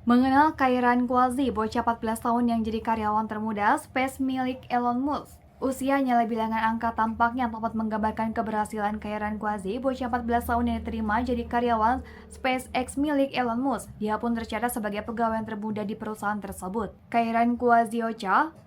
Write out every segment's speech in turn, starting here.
Mengenal Kairan Quasi, bocah 14 tahun yang jadi karyawan termuda Space milik Elon Musk. Usianya lebih bilangan angka tampaknya dapat menggambarkan keberhasilan Kairan Quasi, bocah 14 tahun yang diterima jadi karyawan SpaceX milik Elon Musk. Dia pun tercatat sebagai pegawai yang termuda di perusahaan tersebut. Kairan Quasi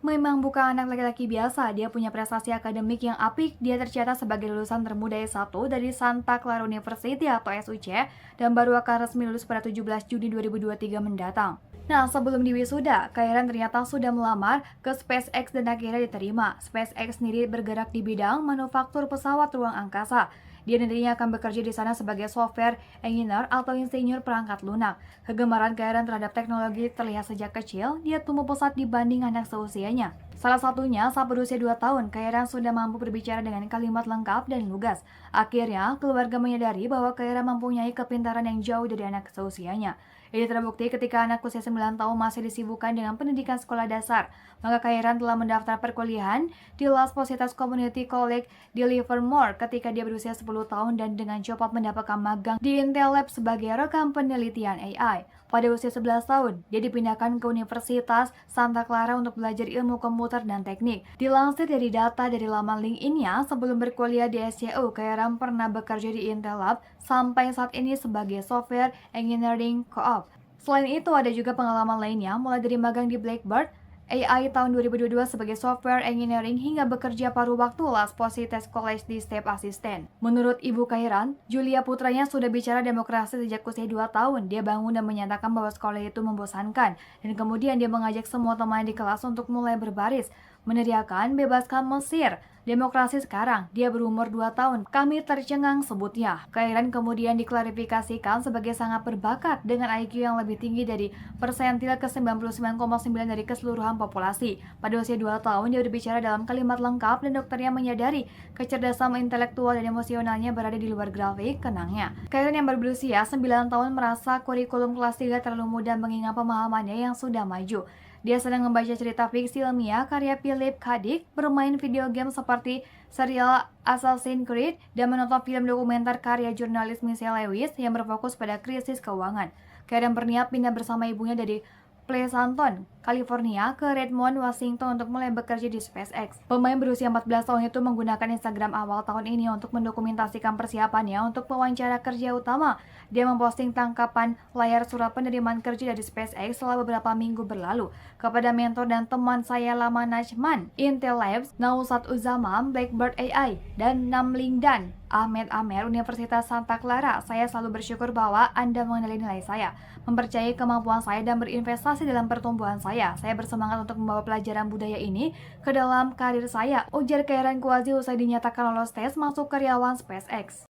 memang bukan anak laki-laki biasa, dia punya prestasi akademik yang apik. Dia tercatat sebagai lulusan termuda S1 dari Santa Clara University atau SUC dan baru akan resmi lulus pada 17 Juni 2023 mendatang. Nah, sebelum diwisuda, Kairan ternyata sudah melamar ke SpaceX dan akhirnya diterima. SpaceX sendiri bergerak di bidang manufaktur pesawat ruang angkasa. Dia nantinya akan bekerja di sana sebagai software engineer atau insinyur perangkat lunak. Kegemaran Kairan terhadap teknologi terlihat sejak kecil, dia tumbuh pesat dibanding anak seusianya. Salah satunya saat berusia 2 tahun, Kairan sudah mampu berbicara dengan kalimat lengkap dan lugas. Akhirnya, keluarga menyadari bahwa Kairan mempunyai kepintaran yang jauh dari anak seusianya. Ini terbukti ketika anak usia 9 tahun masih disibukkan dengan pendidikan sekolah dasar. Maka Kairan telah mendaftar perkuliahan di Las Positas Community College di Livermore ketika dia berusia 10 tahun dan dengan cepat mendapatkan magang di Intel Lab sebagai rekan penelitian AI. Pada usia 11 tahun, dia dipindahkan ke Universitas Santa Clara untuk belajar ilmu komputer dan teknik. Dilansir dari data dari laman LinkedIn-nya, sebelum berkuliah di SCU, Kairan pernah bekerja di Intel Lab sampai saat ini sebagai software engineering co-op. Selain itu, ada juga pengalaman lainnya, mulai dari magang di Blackbird AI tahun 2022 sebagai software engineering hingga bekerja paruh waktu Las Positas College di Step Assistant. Menurut Ibu Kairan, Julia putranya sudah bicara demokrasi sejak usia 2 tahun. Dia bangun dan menyatakan bahwa sekolah itu membosankan, dan kemudian dia mengajak semua teman di kelas untuk mulai berbaris, meneriakan bebaskan Mesir. Demokrasi sekarang, dia berumur 2 tahun. Kami tercengang sebutnya. Kairan kemudian diklarifikasikan sebagai sangat berbakat dengan IQ yang lebih tinggi dari persentil ke-99,9 dari keseluruhan populasi. Pada usia 2 tahun, dia berbicara dalam kalimat lengkap dan dokternya menyadari kecerdasan intelektual dan emosionalnya berada di luar grafik kenangnya. Kairan yang baru berusia 9 tahun merasa kurikulum kelas 3 terlalu mudah mengingat pemahamannya yang sudah maju. Dia sedang membaca cerita fiksi ilmiah karya Philip K. Dick, bermain video game seperti serial Assassin's Creed, dan menonton film dokumenter karya jurnalis Michelle Lewis yang berfokus pada krisis keuangan. Kairan berniat pindah bersama ibunya dari Pleasanton, California ke Redmond, Washington untuk mulai bekerja di SpaceX. Pemain berusia 14 tahun itu menggunakan Instagram awal tahun ini untuk mendokumentasikan persiapannya untuk wawancara kerja utama. Dia memposting tangkapan layar surat penerimaan kerja dari SpaceX setelah beberapa minggu berlalu. Kepada mentor dan teman saya Lama Najman, Intel Labs, Nausat Uzzaman, Blackbird AI, dan Namlingdan Ahmed Amer, Universitas Santa Clara, saya selalu bersyukur bahwa Anda mengenali nilai saya, mempercayai kemampuan saya, dan berinvestasi dalam pertumbuhan saya. Saya bersemangat untuk membawa pelajaran budaya ini ke dalam karir saya, ujar Kairan Quasi usai dinyatakan lolos tes masuk karyawan SpaceX.